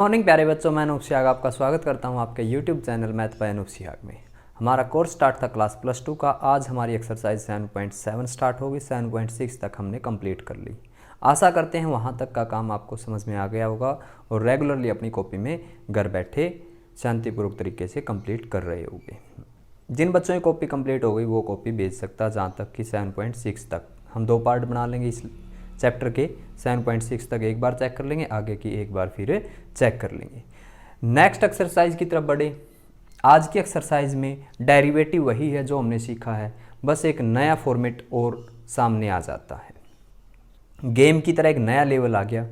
Morning प्यारे बच्चों, मैं अनूप सिहाग आपका स्वागत करता हूं आपके YouTube channel math by Anoop Sihag में। हमारा कोर्स स्टार्ट था क्लास +2 का। आज हमारी एक्सरसाइज 7.7 स्टार्ट होगी। 7.6 तक हमने कंप्लीट कर ली। आशा करते हैं वहां तक का काम आपको समझ में आ गया होगा और रेगुलरली अपनी कॉपी में घर बैठे शांतिपूर्वक तरीके से कंप्लीट कर रहे होंगे। जिन बच्चों की कॉपी कंप्लीट हो गई वो कॉपी भेज सकता है जहाँ तक कि 7.6 तक। हम 2 पार्ट बना लेंगे इस चैप्टर के। 7.6 तक एक बार चेक कर लेंगे, आगे की एक बार फिर चेक कर लेंगे। नेक्स्ट एक्सरसाइज की तरफ बढ़े। आज की एक्सरसाइज में डेरिवेटिव वही है जो हमने सीखा है, बस एक नया फॉर्मेट और सामने आ जाता है। गेम की तरह एक नया लेवल आ गया।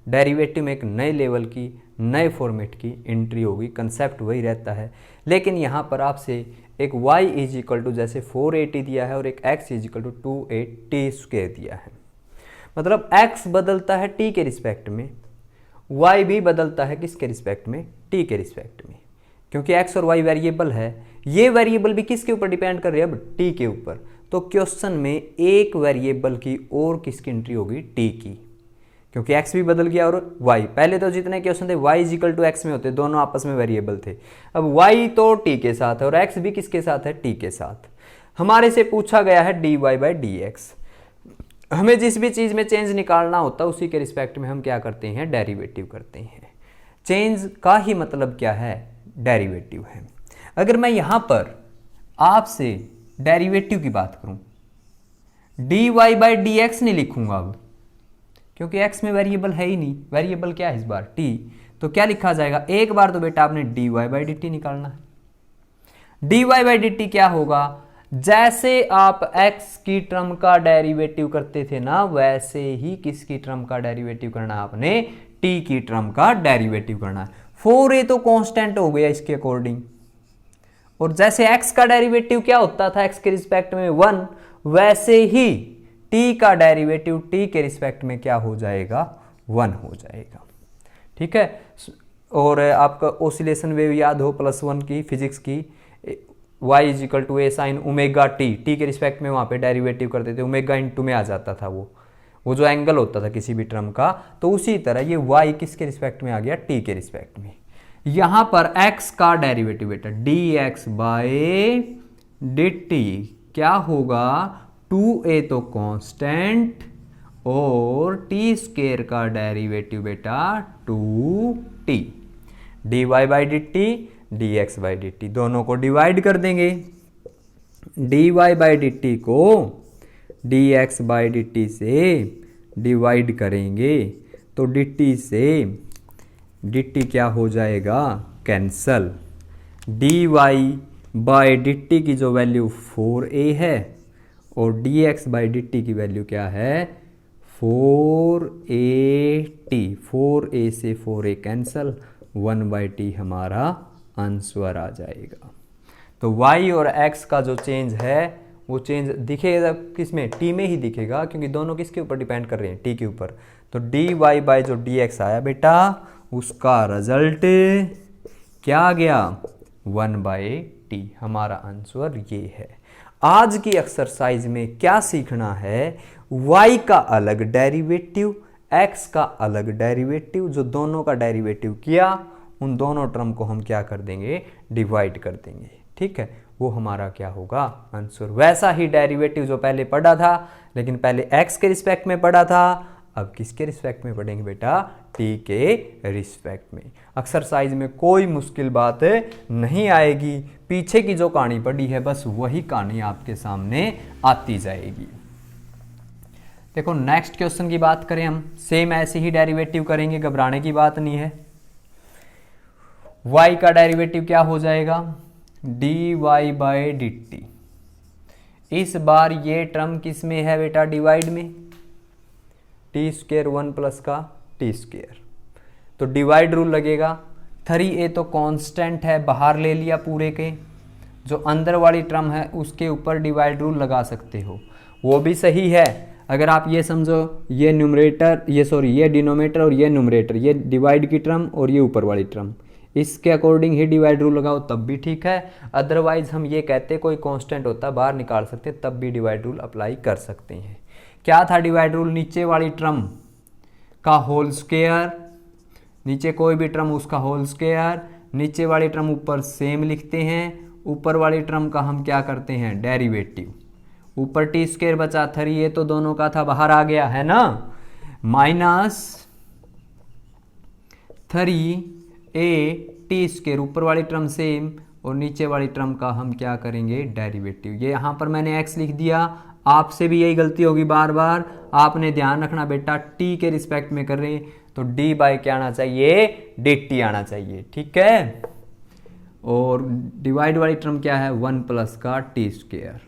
डेरिवेटिव में एक नए लेवल की, नए फॉर्मेट की एंट्री होगी। कंसेप्ट वही रहता है, लेकिन यहाँ पर आपसे एक y इज इक्वल टू जैसे 480 दिया है और एक x इज इक्वल टू 280² दिया है। मतलब x बदलता है t के रिस्पेक्ट में, y भी बदलता है किसके रिस्पेक्ट में, t के रिस्पेक्ट में। क्योंकि x और y वेरिएबल है, ये वेरिएबल भी किसके ऊपर डिपेंड कर रही है, अब t के ऊपर। तो क्वेश्चन में एक वेरिएबल की और किसकी एंट्री होगी, t की, क्योंकि x भी बदल गया और y। पहले तो जितने क्वेश्चन थे y is equal to x में होते, दोनों आपस में वेरिएबल थे। अब y तो t के साथ है और x भी किसके साथ है, t के साथ। हमारे से पूछा गया है dy बाई dx। हमें जिस भी चीज़ में चेंज निकालना होता है उसी के रिस्पेक्ट में हम क्या करते हैं, डेरिवेटिव करते हैं। चेंज का ही मतलब क्या है, डेरिवेटिव है। अगर मैं यहाँ पर आपसे डेरिवेटिव की बात करूँ, dy बाई dx नहीं लिखूंगा अब, क्योंकि x में वेरिएबल है ही नहीं। वेरिएबल क्या है इस बार, t। तो क्या लिखा जाएगा, एक बार तो बेटा आपने dy बाई dt निकालना है। dy बाई dt क्या होगा, जैसे आप x की टर्म का डेरिवेटिव करते थे ना, वैसे ही किसकी टर्म का डेरिवेटिव करना है आपने, t की टर्म का डेरिवेटिव करना है। 4a तो कांस्टेंट हो गया इसके अकॉर्डिंग, और जैसे x का डेरिवेटिव क्या होता था x के रिस्पेक्ट में 1, वैसे ही t का डेरिवेटिव t के रिस्पेक्ट में क्या हो जाएगा, 1 हो जाएगा। ठीक है। और आपका ओसिलेशन वेव याद हो +1 की फिजिक्स की, y is equal to a sine omega t के रिस्पेक्ट में वहाँ पे डेरिवेटिव करते थे, ओमेगा इंटू में आ जाता था वो जो एंगल होता था किसी भी टर्म का। तो उसी तरह ये y किसके रिस्पेक्ट में आ गया, t के रिस्पेक्ट में। यहाँ पर x का डेरिवेटिव बेटा dx बाय dt क्या होगा, 2a तो कांस्टेंट और t स्क्वायर का डेरिवेटिव बेटा 2t। dy by dt dx by dt दोनों को डिवाइड कर देंगे। dy बाई dt को dx बाई dt से डिवाइड करेंगे तो dt से dt क्या हो जाएगा, कैंसल। dy बाई dt की जो वैल्यू 4a है और dx बाई dt की वैल्यू क्या है, 4at। 4a से 4a कैंसल, 1/t हमारा आंसर आ जाएगा। तो y और x का जो चेंज है वो चेंज दिखेगा किस में, t में ही दिखेगा, क्योंकि दोनों किसके ऊपर डिपेंड कर रहे हैं, t के ऊपर। तो dy बाई जो dx आया बेटा, उसका रिजल्ट क्या आ गया, 1/t। हमारा आंसर ये है। आज की एक्सरसाइज में क्या सीखना है, y का अलग डेरिवेटिव, x का अलग डेरिवेटिव, जो दोनों का डेरिवेटिव किया उन दोनों टर्म को हम क्या कर देंगे, डिवाइड कर देंगे। ठीक है, वो हमारा क्या होगा, आंसर। वैसा ही डेरिवेटिव जो पहले पढ़ा था, लेकिन पहले x के रिस्पेक्ट में पढ़ा था, अब किसके रिस्पेक्ट में पढ़ेंगे बेटा, t के रिस्पेक्ट में। एक्सरसाइज में कोई मुश्किल बात नहीं आएगी। पीछे की जो कहानी पढ़ी है बस वही कहानी आपके सामने आती जाएगी। देखो नेक्स्ट क्वेश्चन की बात करें हम, सेम ऐसे ही डेरिवेटिव करेंगे, घबराने की बात नहीं है। y का डेरिवेटिव क्या हो जाएगा, dy बाई dt। इस बार ये टर्म किस में है बेटा, डिवाइड में, t स्क्वायर 1 प्लस का t स्क्वायर। तो डिवाइड रूल लगेगा। 3a तो कांस्टेंट है, बाहर ले लिया पूरे के, जो अंदर वाली टर्म है उसके ऊपर डिवाइड रूल लगा सकते हो, वो भी सही है। अगर आप ये समझो, ये न्यूमरेटर, ये डिनोमिनेटर और ये न्यूमरेटर, ये डिवाइड की टर्म और ये ऊपर वाली टर्म, इसके अकॉर्डिंग ही डिवाइड रूल लगाओ तब भी ठीक है। अदरवाइज हम ये कहते कोई कांस्टेंट होता बाहर निकाल सकते, तब भी डिवाइड रूल अप्लाई कर सकते हैं। क्या था डिवाइड रूल, नीचे वाली टर्म का होल स्क्वायर नीचे कोई भी टर्म उसका होल स्क्वायर, नीचे वाली टर्म ऊपर सेम लिखते हैं, ऊपर वाली टर्म का हम क्या करते हैं डेरिवेटिव। ऊपर टी स्क्वायर बचा 3a तो दोनों का था बाहर आ गया है ना, माइनस 3a टी स्क्वायर, ऊपर वाली टर्म सेम और नीचे वाली टर्म का हम क्या करेंगे डेरिवेटिव। ये यहाँ पर मैंने x लिख दिया, आपसे भी यही गलती होगी बार बार, आपने ध्यान रखना बेटा t के रिस्पेक्ट में कर रहे हैं तो d बाय क्या आना चाहिए dt आना चाहिए, ठीक है। और डिवाइड वाली टर्म क्या है 1 प्लस का टी स्क्वायर,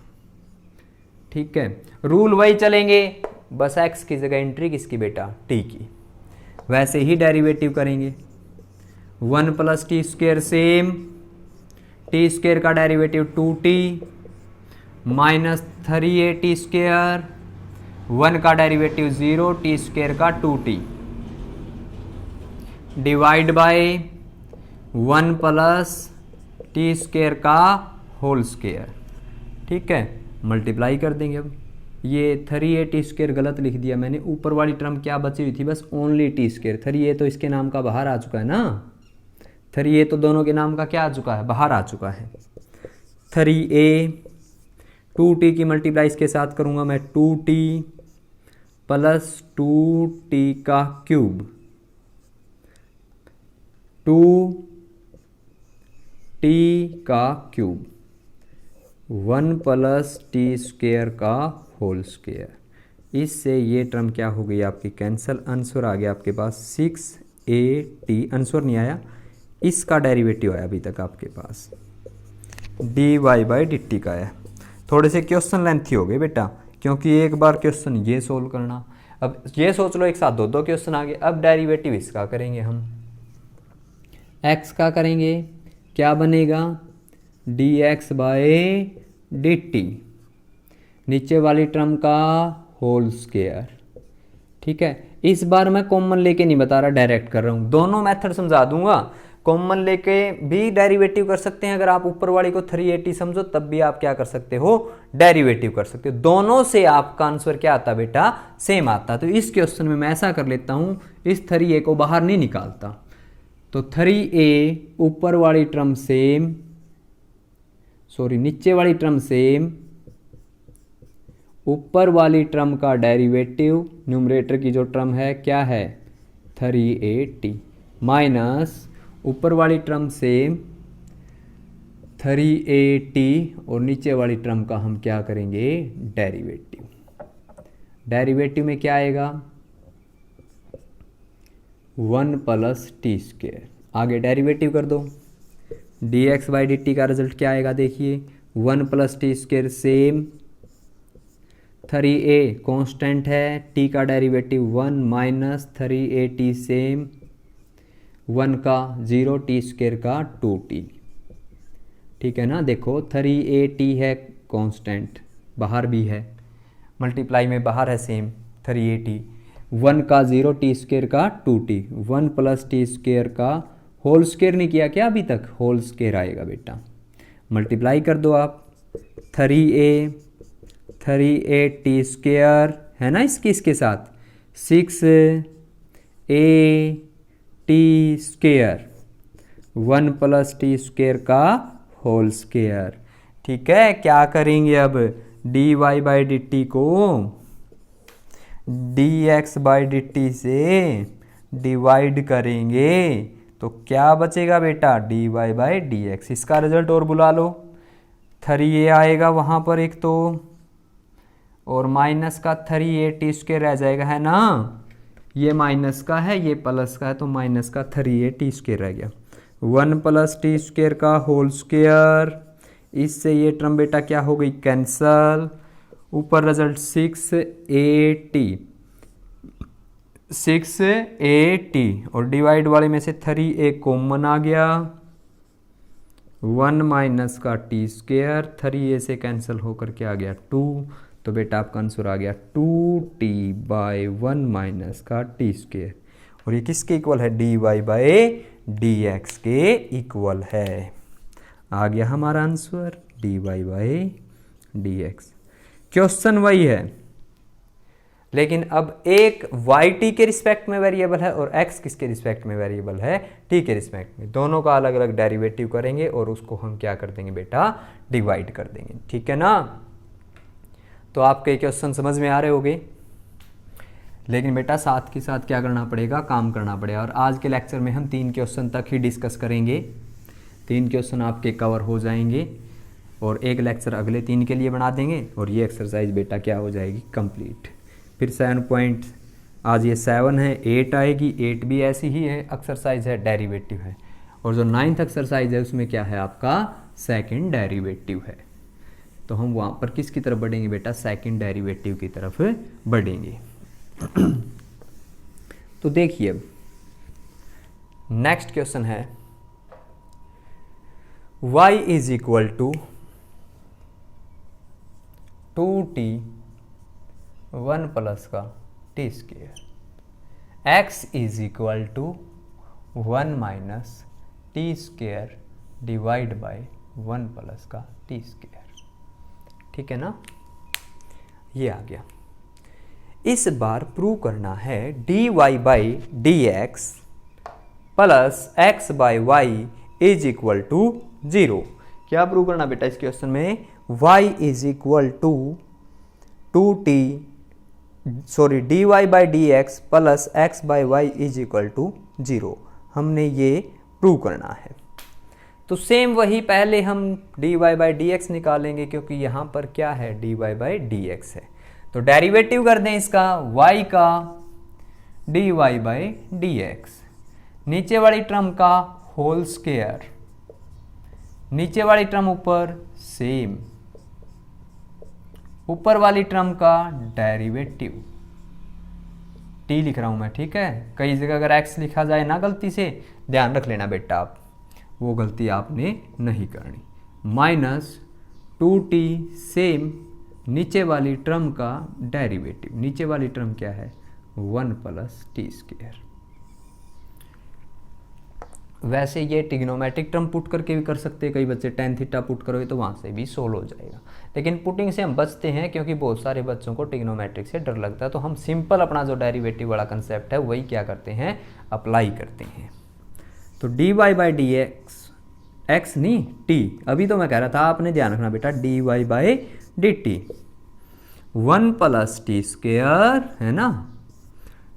ठीक है। रूल वही चलेंगे, बस x की जगह एंट्री किसकी बेटा t की। वैसे ही डेरिवेटिव करेंगे, 1 plus t square same, t square का derivative 2t minus 3a t square, 1 का डेरिवेटिव 0, टी स्क्वायर का 2t divide by 1 plus t square का होल स्क्वायर, ठीक है। मल्टीप्लाई कर देंगे। अब ये 3a टी स्क्वायर गलत लिख दिया मैंने, ऊपर वाली टर्म क्या बची हुई थी बस ओनली टी स्क्वायर, 3a तो इसके नाम का बाहर आ चुका है ना, 3a तो दोनों के नाम का क्या आ चुका है बाहर आ चुका है। 3a 2t की मल्टीप्लाई इसके साथ करूंगा मैं 2t प्लस 2t का क्यूब, 2t का क्यूब, 1 प्लस टी स्क्वायर का होल स्क्वायर। इससे ये टर्म क्या हो गई आपकी कैंसल, आंसर आ गया आपके पास 6at, आंसर नहीं आया, इसका डेरिवेटिव आया अभी तक आपके पास dy बाई dt का है। थोड़े से क्वेश्चन लेंथी हो गए बेटा, क्योंकि एक बार क्वेश्चन ये सोल्व करना, अब ये सोच लो एक साथ दो दो क्वेश्चन आ गए। अब डेरिवेटिव इसका करेंगे हम, x का करेंगे, क्या बनेगा dx बाय dt, नीचे वाली टर्म का होल स्क्वायर, ठीक है। इस बार मैं कॉमन लेके नहीं बता रहा, डायरेक्ट कर रहा हूं, दोनों मेथड समझा दूंगा। कॉमन लेके भी डेरिवेटिव कर सकते हैं, अगर आप ऊपर वाली को 380 समझो तब भी आप क्या कर सकते हो डेरिवेटिव कर सकते हो, दोनों से आपका आंसर क्या आता बेटा सेम आता। तो इस क्वेश्चन में मैं ऐसा कर लेता हूं, इस 3a को बाहर नहीं निकालता, तो 3a ऊपर वाली टर्म सेम, सॉरी नीचे वाली टर्म सेम, ऊपर वाली टर्म का डेरिवेटिव, न्यूमरेटर की जो टर्म है क्या है 3a माइनस ऊपर वाली टर्म सेम 3a और नीचे वाली टर्म का हम क्या करेंगे डेरिवेटिव। डेरिवेटिव में क्या आएगा 1 प्लस टी स्क्वायर, आगे डेरिवेटिव कर दो, dx बाई dt का रिजल्ट क्या आएगा देखिए 1 plus t square same, 3a constant है, t का डेरिवेटिव 1 माइनस 3at सेम, 1 का 0, टी स्क्वायर का 2t, ठीक है ना। देखो 3at है कांस्टेंट, बाहर भी है, मल्टीप्लाई में बाहर है सेम 3at, 1 का 0, टी स्क्वायर का 2t, 1 प्लस टी स्क्वायर का होल स्क्वायर नहीं किया क्या अभी तक, होल स्क्वायर आएगा बेटा। मल्टीप्लाई कर दो आप, 3a टी स्क्वायर है ना इसके साथ 6a T square, 1 plus t square का होल स्क्वायर, ठीक है। क्या करेंगे अब dy बाई dt को dx बाई dt से डिवाइड करेंगे तो क्या बचेगा बेटा dy बाई dx, इसका रिजल्ट और बुला लो, 3a आएगा वहां पर एक तो, और माइनस का 3a टी स्क्वायर रह जाएगा है ना, ये माइनस का है ये प्लस का है तो माइनस का 3a टी स्क्वायर रह गया, 1 प्लस टी स्क्वायर का होल स्क्वायर, इससे ये टर्म बेटा क्या हो गई कैंसल, ऊपर रिजल्ट 6at और डिवाइड वाले में से 3a कॉमन आ गया, 1 माइनस का टी स्क्वायर, 3a से कैंसिल होकर के आ गया 2, तो बेटा आपका आंसर आ गया 2t बाई 1 माइनस का टी स्क्वायर, और ये किसके इक्वल है dy बाई dx के इक्वल है। आ गया हमारा answer dy by dx। Question वही है, लेकिन अब एक वाई टी के रिस्पेक्ट में वेरिएबल है और एक्स किसके रिस्पेक्ट में वेरिएबल है, टी के रिस्पेक्ट में। दोनों का अलग अलग डेरिवेटिव करेंगे और उसको हम क्या कर देंगे बेटा, डिवाइड कर देंगे, ठीक है ना। तो आपके क्वेश्चन समझ में आ रहे होंगे, लेकिन बेटा साथ के साथ क्या करना पड़ेगा, काम करना पड़ेगा। और आज के लेक्चर में हम 3 क्वेश्चन तक ही डिस्कस करेंगे, 3 क्वेश्चन आपके कवर हो जाएंगे और एक लेक्चर अगले 3 के लिए बना देंगे और ये एक्सरसाइज बेटा क्या हो जाएगी, कंप्लीट। फिर 7 पॉइंट, आज ये 7 है, 8 आएगी, 8 भी ऐसी ही है, एक्सरसाइज है, डेरिवेटिव है। और जो 9th एक्सरसाइज है उसमें क्या है आपका, सेकंड डेरिवेटिव है। तो हम वहाँ पर किसकी तरफ बढ़ेंगे बेटा, सेकंड डेरिवेटिव की तरफ बढ़ेंगे। तो देखिए नेक्स्ट क्वेश्चन है, y is equal to 2t 1 plus का t square, x is equal to 1 minus t square divide by 1 plus का टी स्क्वेयर, ठीक है ना। ये आ गया। इस बार प्रूव करना है dy by d x plus x by y is equal to 0। क्या प्रूव करना बेटा इस क्वेश्चन में, y is equal to 2t dy by d x plus x by y is equal to 0। हमने ये प्रूव करना है। तो सेम वही पहले हम dy बाई डी एक्स निकालेंगे, क्योंकि यहाँ पर क्या है, dy बाई डी एक्स है। तो डेरिवेटिव कर दें इसका, y का dy बाई डी एक्स, नीचे वाली टर्म का होल स्क्वायर, नीचे वाली टर्म ऊपर सेम, ऊपर वाली टर्म का डेरिवेटिव, t लिख रहा हूं मैं, ठीक है। कई जगह अगर x लिखा जाए ना गलती से, ध्यान रख लेना बेटा आप, वो गलती आपने नहीं करनी। माइनस 2t सेम, नीचे वाली टर्म का डेरिवेटिव, नीचे वाली टर्म क्या है, 1 प्लस टी स्क्वायर। वैसे ये ट्रिग्नोमेट्रिक टर्म पुट करके भी कर सकते हैं, कई बच्चे tan थीटा पुट करोगे तो वहाँ से भी सोल्व हो जाएगा, लेकिन पुटिंग से हम बचते हैं क्योंकि बहुत सारे बच्चों को ट्रिग्नोमेट्रिक से डर लगता है। तो हम सिंपल अपना जो डेरिवेटिव वाला कंसेप्ट है वही क्या करते हैं, अप्लाई करते हैं। तो dy by d x, x नहीं t, अभी तो मैं कह रहा था, आपने ध्यान रखना बेटा, dy by d T 1 plus t square है ना,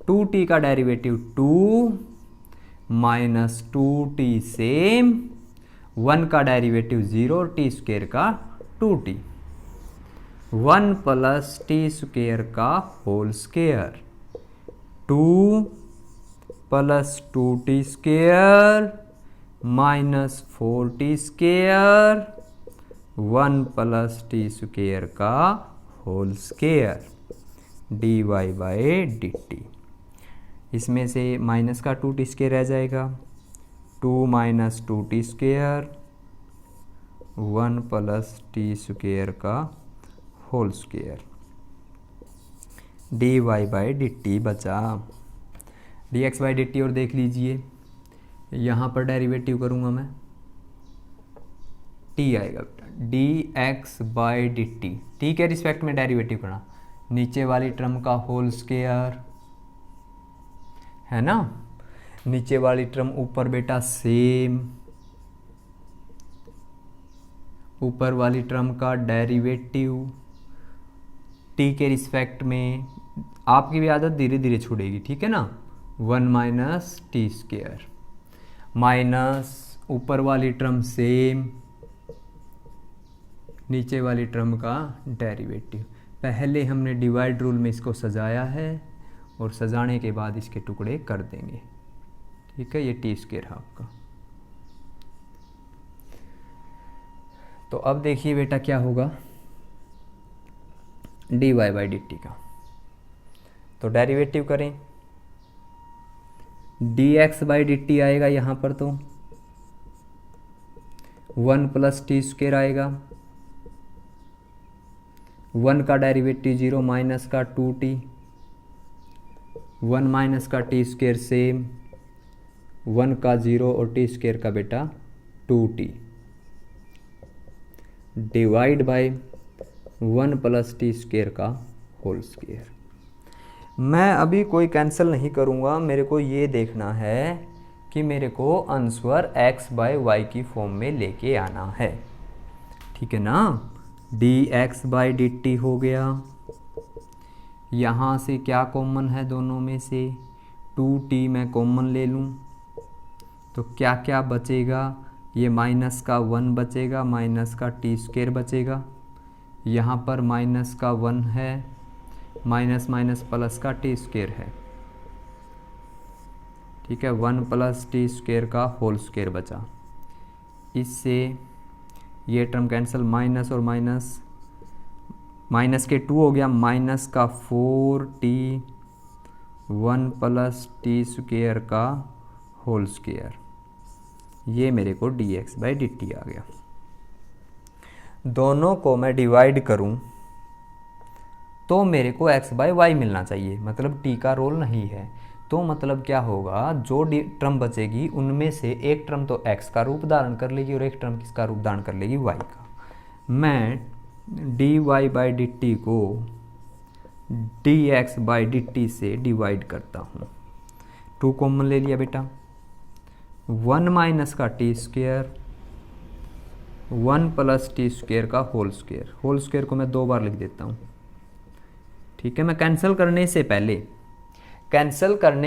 2t का डेरिवेटिव 2 माइनस 2t सेम, 1 का डेरिवेटिव 0, टी स्क्वेयर का 2t, 1 प्लस टी स्क्वेयर का whole square, 2 plus 2t square minus 4t square, 1 plus t square का whole square, dy by d t. इसमें से minus का 2t स्क्वेयर रह जाएगा, 2 minus 2t square, 1 plus t square का whole square, dy by d t बचा, dx by d t. और देख लीजिए यहाँ पर डेरिवेटिव करूँगा मैं, t आएगा बेटा, dx by d T, T के रिस्पेक्ट में डेरिवेटिव करना, नीचे वाली टर्म का होल स्क्वायर है ना, नीचे वाली टर्म ऊपर बेटा सेम, ऊपर वाली टर्म का डेरिवेटिव t के रिस्पेक्ट में। आपकी भी आदत धीरे धीरे छूटेगी, ठीक है ना। 1 माइनस टी स्क्वायर माइनस ऊपर वाली टर्म सेम, नीचे वाली टर्म का डेरिवेटिव। पहले हमने डिवाइड रूल में इसको सजाया है और सजाने के बाद इसके टुकड़े कर देंगे, ठीक है। ये टी स्क्वायर है आपका। तो अब देखिए बेटा क्या होगा, dy बाई डी टी का, तो डेरिवेटिव करें, dx बाई डी टी आएगा यहाँ पर, तो 1 प्लस टी स्क्वायर आएगा, 1 का डेरिवेटिव 0 माइनस का 2t, 1 माइनस का टी स्क्वायर सेम, 1 का 0 और टी स्क्वायर का बेटा 2t, divide by 1 plus t square का होल स्क्वायर। मैं अभी कोई कैंसिल नहीं करूँगा, मेरे को ये देखना है कि मेरे को आंसर x बाय वाई की फॉर्म में लेके आना है, ठीक है ना। dx बाई dt हो गया, यहाँ से क्या कॉमन है दोनों में से, 2t मैं कॉमन ले लूँ तो क्या क्या बचेगा, ये माइनस का 1 बचेगा, माइनस का टी स्क्वायर बचेगा, यहाँ पर माइनस का 1 है, माइनस माइनस प्लस का टी स्क्वायर है, ठीक है। 1 प्लस टी स्क्वायर का होल स्क्वायर बचा, इससे ये टर्म कैंसिल, माइनस और माइनस, माइनस के 2 हो गया, माइनस का 4t 1 प्लस टी स्क्वायर का होल स्क्वायर, ये मेरे को dx बाई dt आ गया। दोनों को मैं डिवाइड करूं तो मेरे को x बाई वाई मिलना चाहिए, मतलब t का रोल नहीं है। तो मतलब क्या होगा, जो टर्म बचेगी उनमें से एक टर्म तो x का रूप धारण कर लेगी और एक टर्म किसका रूप धारण कर लेगी, y का। मैं dy बाई dt को dx बाई dt से डिवाइड करता हूँ। 2 कॉमन ले लिया बेटा, 1 माइनस का T square, 1 plus t square का होल स्क्वायर, होल स्क्वायर को मैं 2 बार लिख देता हूँ, ठीक है। मैं कैंसिल करने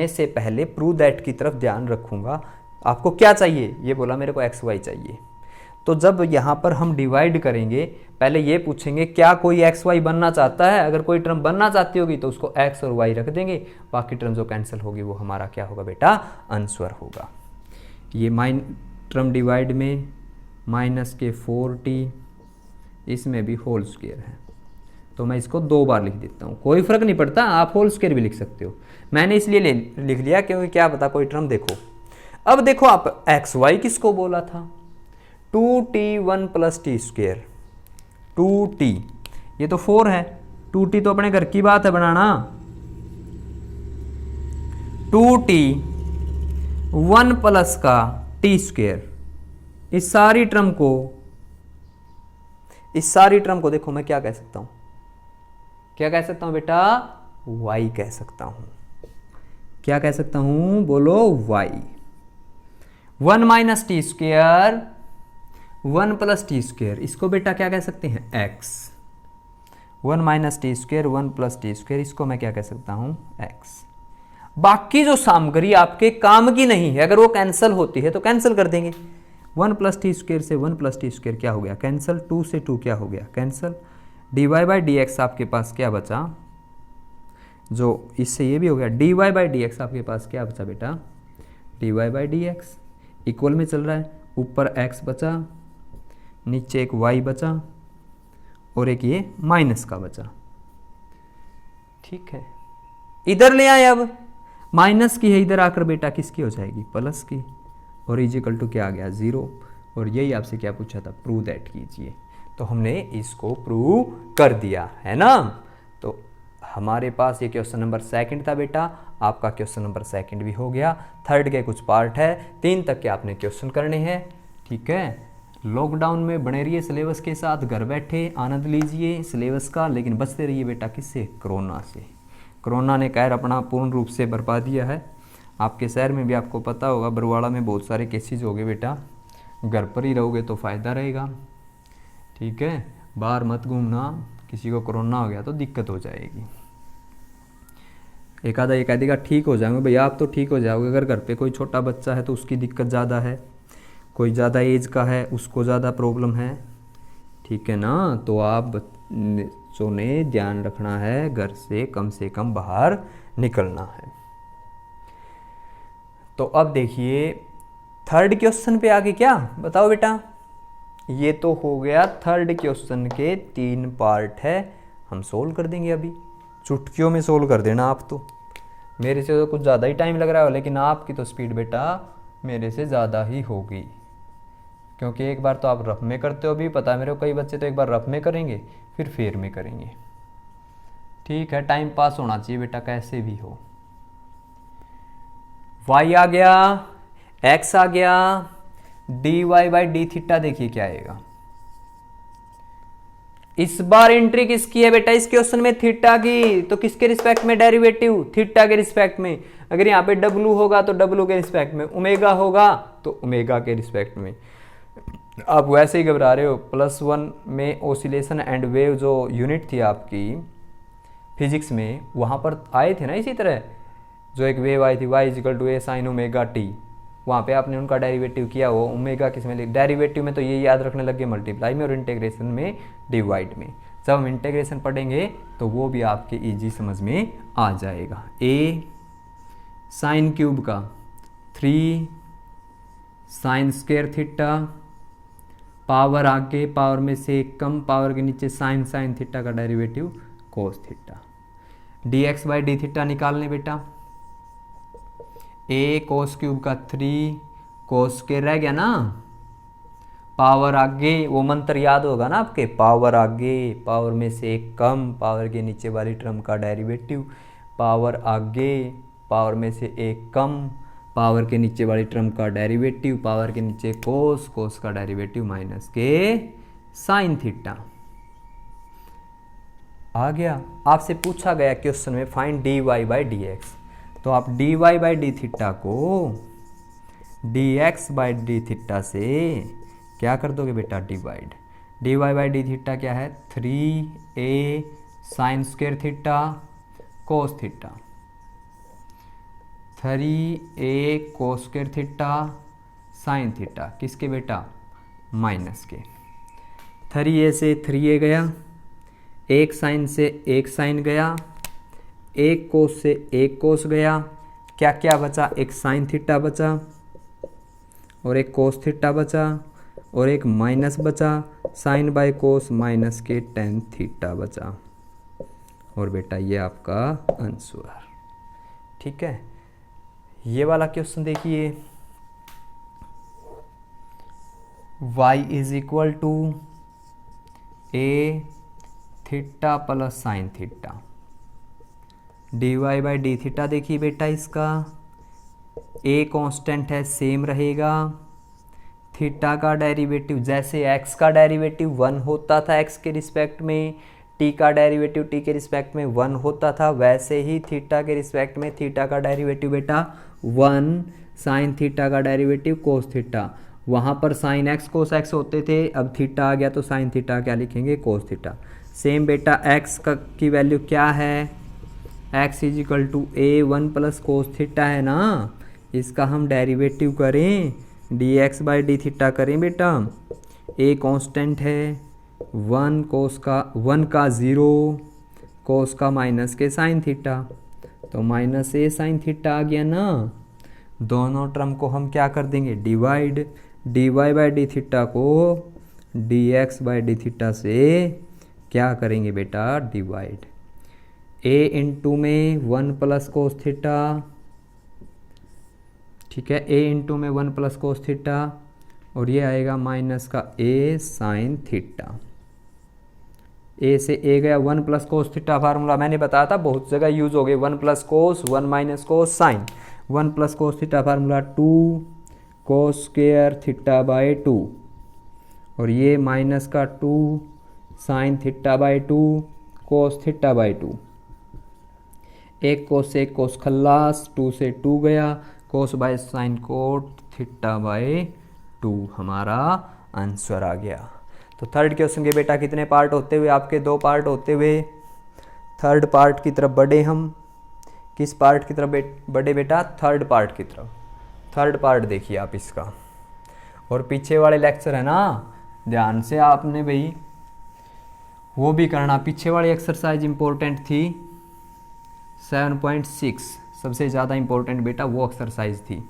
से पहले प्रूव दैट की तरफ ध्यान रखूँगा। आपको क्या चाहिए, ये बोला मेरे को एक्स वाई चाहिए, तो जब यहाँ पर हम डिवाइड करेंगे पहले ये पूछेंगे क्या कोई एक्स वाई बनना चाहता है, अगर कोई टर्म बनना चाहती होगी तो उसको एक्स और वाई रख देंगे, बाकी टर्म जो कैंसिल होगी वो हमारा क्या होगा बेटा, आंसर होगा। ये टर्म डिवाइड में माइनस के 4t, इसमें भी होल स्क्वायर है, तो मैं इसको 2 बार लिख देता हूँ, कोई फर्क नहीं पड़ता, आप होल स्क्वायर भी लिख सकते हो। मैंने इसलिए लिख लिया क्योंकि क्या पता कोई टर्म देखो। अब देखो आप एक्स वाई किसको बोला था, 2t 1 plus t square, 2t ये तो 4 है, 2t तो अपने घर की बात है बनाना, 2t 1 प्लस का टी स्क्वायर, इस सारी टर्म को देखो मैं क्या कह सकता हूं, क्या कह सकता हूं बेटा, y कह सकता हूं। क्या कह सकता हूं, बोलो y। 1 minus T square 1 plus t square, इसको बेटा क्या कह सकते हैं, x। 1 minus T square 1 plus t square, इसको मैं क्या कह सकता हूं, x। बाकी जो सामग्री आपके काम की नहीं है, अगर वो कैंसिल होती है तो कैंसिल कर देंगे। 1 प्लस टी स्क्वायर से 1 प्लस टी स्क्वायर क्या हो गया, कैंसिल, 2 से 2 क्या हो गया, cancel. dy by d x आपके पास क्या बचा, जो इससे ये भी हो गया, dy बाई डी एक्स आपके पास क्या बचा बेटा, dy by d x equal में चल रहा है, ऊपर x बचा, नीचे एक y बचा और एक ये माइनस का बचा, ठीक है। इधर ले आए, अब माइनस की है, इधर आकर बेटा किसकी हो जाएगी, प्लस की, और इजिकल टू क्या आ गया, 0। और यही आपसे क्या पूछा था, प्रूव दैट कीजिए, तो हमने इसको प्रूव कर दिया है ना। तो हमारे पास ये क्वेश्चन नंबर 2 था बेटा, आपका क्वेश्चन नंबर 2 भी हो गया। 3 के कुछ पार्ट है, 3 तक के आपने क्वेश्चन करने हैं, ठीक है। लॉकडाउन में बने रहिए सिलेबस के साथ, घर बैठे आनंद लीजिए सिलेबस का, लेकिन बचते रहिए बेटा किससे, कोरोना से। कोरोना ने कहर अपना पूर्ण रूप से बरपा दिया है। आपके शहर में भी आपको पता होगा, बरवाड़ा में बहुत सारे केसेज हो गए बेटा, घर पर ही रहोगे तो फ़ायदा रहेगा, ठीक है। बाहर मत घूमना, किसी को कोरोना हो गया तो दिक्कत हो जाएगी। एक आधा एक आधी का ठीक हो जाएंगे भैया, आप तो ठीक हो जाओगे, अगर घर पे कोई छोटा बच्चा है तो उसकी दिक्कत ज़्यादा है, कोई ज़्यादा एज का है उसको ज़्यादा प्रॉब्लम है, ठीक है ना। तो आप बच्चों ने ध्यान रखना है, घर से कम बाहर निकलना है। तो अब देखिए 3rd क्वेश्चन पे आगे क्या बताओ बेटा, ये तो हो गया 3rd क्वेश्चन के 3 पार्ट है, हम सोल्व कर देंगे अभी, चुटकियों में सोल्व कर देना आप तो। मेरे से तो कुछ ज़्यादा ही टाइम लग रहा है, लेकिन आपकी तो स्पीड बेटा मेरे से ज़्यादा ही होगी, क्योंकि एक बार तो आप रफ में करते हो, भी पता है मेरे को, कई बच्चे तो एक बार रफ में करेंगे फिर फेर में करेंगे, ठीक है। टाइम पास होना चाहिए बेटा कैसे भी हो। y आ गया, x आ गया, dy बाई डी थीटा देखिए क्या आएगा, इस बार एंट्री किसकी है बेटा इस क्वेश्चन में, थीटा की। तो किसके रिस्पेक्ट में डेरिवेटिव, थीटा के रिस्पेक्ट में। अगर यहाँ पे डब्लू होगा तो डब्लू के रिस्पेक्ट में, ओमेगा होगा तो ओमेगा के रिस्पेक्ट में। आप वैसे ही घबरा रहे हो, +1 में ओसिलेशन एंड वेव जो यूनिट थी आपकी फिजिक्स में, वहाँ पर आए थे ना इसी तरह, जो एक वेव आई थी y = a sin omega T, वहाँ पे आपने उनका डेरिवेटिव किया, वो ओमेगा किस में लिख, डेरिवेटिव में तो ये याद रखने लगे मल्टीप्लाई में, और इंटीग्रेशन में डिवाइड में। जब हम इंटीग्रेशन पढ़ेंगे तो वो भी आपके इजी समझ में आ जाएगा। a साइन क्यूब का 3 साइन स्क्वायर थीटा, पावर आगे पावर में से कम, पावर के नीचे साइन साइन थीटा का derivative cos theta, dx/d theta निकालने बेटा। a कोस क्यूब का 3 कोस के रह गया ना, पावर आगे, वो मंत्र याद होगा ना आपके, पावर आगे पावर में से एक कम, पावर के नीचे वाली टर्म का डेरिवेटिव, पावर आगे पावर में से एक कम, पावर के नीचे वाली टर्म का डेरिवेटिव, पावर के नीचे कोस, कोस का डेरिवेटिव माइनस के साइन थीटा। आ गया। आपसे पूछा गया क्वेश्चन में फाइंड dy/dx, तो आप dy/d थीटा को dx/d थीटा से क्या कर दोगे बेटा, डिवाइड। dy/d थीटा क्या है, 3a sine square theta cos theta, 3a cos square theta sine theta, किसके बेटा, माइनस के। 3a से 3a गया, एक साइन से एक साइन गया, एक कोस से एक कोस गया, क्या क्या बचा, एक साइन थीटा बचा और एक कोस थीटा बचा और एक माइनस बचा, साइन बाय कोस माइनस के टेन थीटा बचा। और बेटा ये आपका आंसर, ठीक है। ये वाला क्वेश्चन देखिए, y = a theta plus sine theta, dy/d theta देखिए बेटा, इसका a कांस्टेंट है सेम रहेगा, थीटा का डेरिवेटिव जैसे x का डेरिवेटिव 1 होता था x के रिस्पेक्ट में, t का डेरिवेटिव t के रिस्पेक्ट में 1 होता था, वैसे ही थीटा के रिस्पेक्ट में थीटा का डेरिवेटिव बेटा 1, साइन थीटा का डेरिवेटिव कोस थीटा। वहाँ पर साइन x कोस x होते थे, अब थीटा आ गया तो साइन थीटा क्या लिखेंगे, कोस थीटा। सेम बेटा x का की वैल्यू क्या है, x = a 1 + कोस थीटा है ना, इसका हम डेरिवेटिव करें dx/d थीटा करें बेटा। a कांस्टेंट है, 1 का 0 कोस का माइनस के साइन थीटा, तो माइनस a साइन थीटा आ गया ना। दोनों टर्म को हम क्या कर देंगे, डिवाइड। dy/d थीटा को dx/d थीटा से क्या करेंगे बेटा, डिवाइड। a इंटू में 1 + कोस थीटा, ठीक है, a इंटू में 1 + कोस थीटा, और ये आएगा माइनस का a साइन थीटा। a से a गया, 1 + कोस थीटा फार्मूला मैंने बताया था, बहुत जगह यूज हो गए, 1 + cos 1 - cos sine, 1 + cos theta formula 2 cos square theta, और ये माइनस का 2 साइन थीटा/2 कोस थीटा/2। एक कोस से एक कोस खल्लास, 2 से 2 गया, कोस बाय साइन कोट थीटा/2 हमारा आंसर आ गया। तो थर्ड क्वेश्चन के बेटा कितने पार्ट होते हुए, आपके 2 पार्ट होते हुए थर्ड पार्ट की तरफ बढ़े हम। किस पार्ट की तरफ बढ़े बेटा, थर्ड पार्ट की तरफ। थर्ड पार्ट देखिए आप इसका, और पीछे वाले लेक्चर है ना, ध्यान से आपने भाई वो भी करना। पीछे वाली एक्सरसाइज इंपॉर्टेंट थी, 7.6 सबसे ज़्यादा इंपॉर्टेंट बेटा वो एक्सरसाइज थी,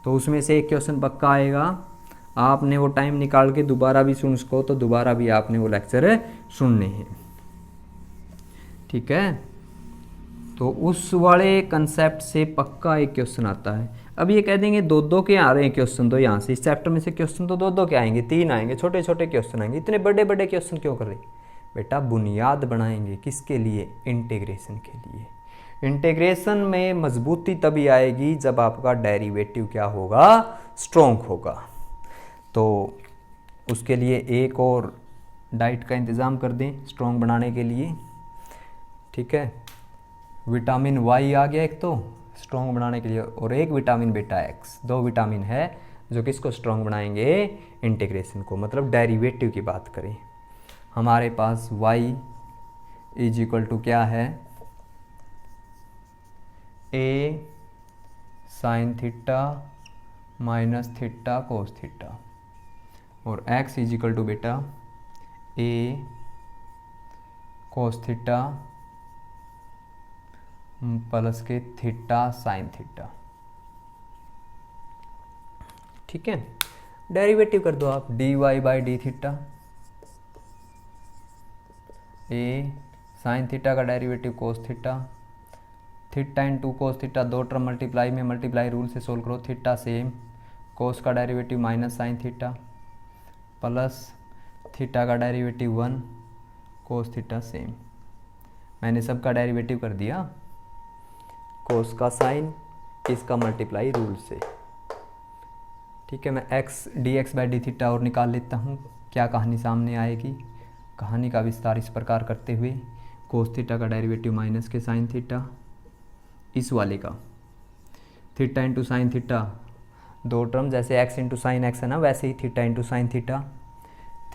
तो उसमें से एक क्वेश्चन पक्का आएगा। आपने वो टाइम निकाल के दोबारा भी सुन सको, तो दोबारा भी आपने वो लेक्चर सुनने हैं, ठीक है। तो उस वाले कंसेप्ट से पक्का एक क्वेश्चन आता है। अब ये कह देंगे 2-2 के आ रहे हैं क्वेश्चन, तो यहाँ से इस चैप्टर में से क्वेश्चन तो 2-2 के आएंगे, 3 आएंगे, छोटे छोटे क्वेश्चन आएंगे, इतने बड़े बड़े क्वेश्चन क्यों कर रहे बेटा। बुनियाद बनाएंगे किसके लिए, इंटीग्रेशन के लिए। इंटीग्रेशन में मजबूती तभी आएगी जब आपका डेरिवेटिव क्या होगा, स्ट्रॉन्ग होगा। तो उसके लिए एक और डाइट का इंतज़ाम कर दें स्ट्रॉन्ग बनाने के लिए। ठीक है, विटामिन वाई आ गया एक तो स्ट्रॉन्ग बनाने के लिए, और एक विटामिन बीटा एक्स, 2 विटामिन है जो किसको स्ट्रॉन्ग बनाएंगे, इंटीग्रेशन को। मतलब डेरिवेटिव की बात करें, हमारे पास y इज इक्वल टू क्या है, a sine theta minus theta cos theta, और x इज इक्वल टू बेटा a कोस थीटा प्लस के थीटा साइन थीटा। ठीक है, डेरिवेटिव कर दो आप, dy by d theta, a sine theta का derivative cos theta, theta into cos theta, 2 term multiply में मल्टीप्लाई रूल से सोल्व करो, थीटा सेम, कोस का derivative minus sine theta, plus theta का डेरिवेटिव 1, कोस थीटा सेम। मैंने सबका derivative कर दिया, कोस का साइन, इसका मल्टीप्लाई रूल से। ठीक है, मैं x dx by d theta और निकाल लेता हूँ, क्या कहानी सामने आएगी। कहानी का विस्तार इस प्रकार करते हुए, कोस थीटा का डेरिवेटिव माइनस के साइन थीटा, इस वाले का theta into sine theta, 2 term जैसे x इंटू साइन एक्स है ना, वैसे ही theta into sine theta,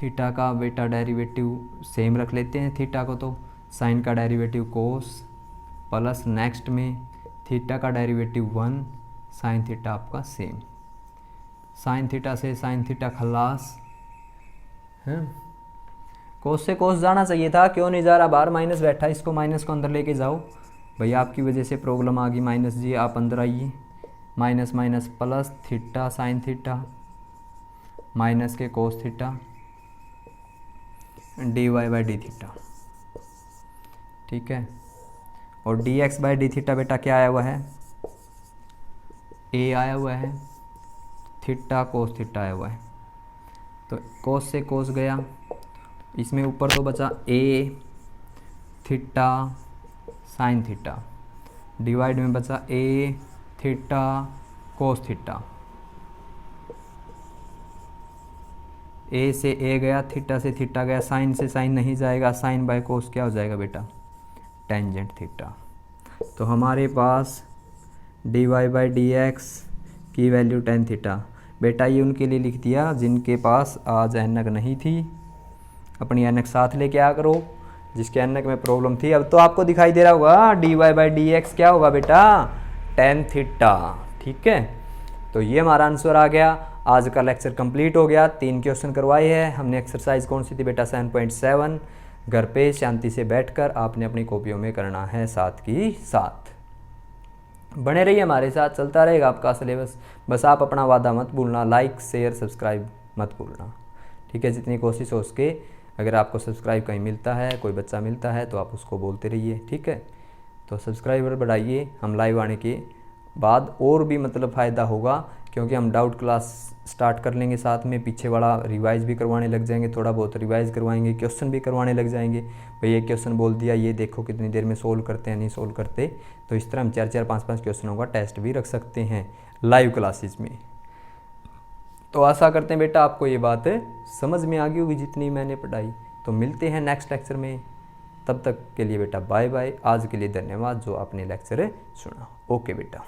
theta का बेटा डेरिवेटिव सेम रख लेते हैं थीटा को, तो साइन का डेरिवेटिव कोस, प्लस नेक्स्ट में थीटा का डेरिवेटिव 1, साइन थीटा आपका सेम। साइन थीटा से साइन थीटा खलास है, कोस से कोस जाना चाहिए था, क्यों नहीं जा रहा, बाहर माइनस बैठा, इसको माइनस को अंदर लेके जाओ भैया, आपकी वजह से प्रॉब्लम आ गई। माइनस जी आप अंदर आइए, minus minus plus theta sine theta minus के cos theta dy by d theta. ठीक है, और dx बाई डी थीटा बेटा क्या आया हुआ है, a आया हुआ है, थीटा कोस थीटा आया हुआ है, तो कोस से कोस गया, इसमें ऊपर तो बचा a theta sine theta, divide में बचा a theta cos theta, a से a गया, थीटा से थीटा गया, साइन से साइन नहीं जाएगा, साइन बाय कोस क्या हो जाएगा बेटा, टेंजेंट थीटा। तो हमारे पास dy बाई डी एक्स की वैल्यू टेन थीटा। बेटा ये उनके लिए लिख दिया जिनके पास आज एनक नहीं थी, अपनी एनक साथ लेके आ करो, जिसके एनक में प्रॉब्लम थी। अब तो आपको दिखाई दे रहा होगा dy बाई डी एक्स क्या होगा बेटा, टेन थीटा। ठीक है, तो ये हमारा आंसर आ गया। आज का लेक्चर कंप्लीट हो गया, 3 क्वेश्चन करवाए हैं हमने। एक्सरसाइज कौन सी थी बेटा, 7.7। घर पे शांति से बैठकर आपने अपनी कॉपियों में करना है, साथ की साथ बने रहिए हमारे साथ, चलता रहेगा आपका सिलेबस। बस आप अपना वादा मत भूलना, लाइक शेयर सब्सक्राइब मत भूलना। ठीक है, जितनी कोशिश हो उसके, अगर आपको सब्सक्राइब कहीं मिलता है, कोई बच्चा मिलता है तो आप उसको बोलते रहिए। ठीक है, तो सब्सक्राइबर बढ़ाइए, हम लाइव आने के बाद और भी मतलब फ़ायदा होगा, क्योंकि हम डाउट क्लास स्टार्ट कर लेंगे, साथ में पीछे वाला रिवाइज भी करवाने लग जाएंगे, थोड़ा बहुत रिवाइज करवाएंगे, क्वेश्चन भी करवाने लग जाएंगे। भाई ये क्वेश्चन बोल दिया, ये देखो कितनी देर में सोल्व करते हैं, नहीं सोल्व करते। तो इस तरह हम 4-4 5-5 क्वेश्चनों का टेस्ट भी रख सकते हैं लाइव क्लासेस में। तो आशा करते हैं बेटा आपको ये बात समझ में आ गई होगी जितनी मैंने पढ़ाई। तो मिलते हैं नेक्स्ट लेक्चर में, तब तक के लिए बेटा बाय बाय। आज के लिए धन्यवाद जो आपने लेक्चर सुना। ओके बेटा।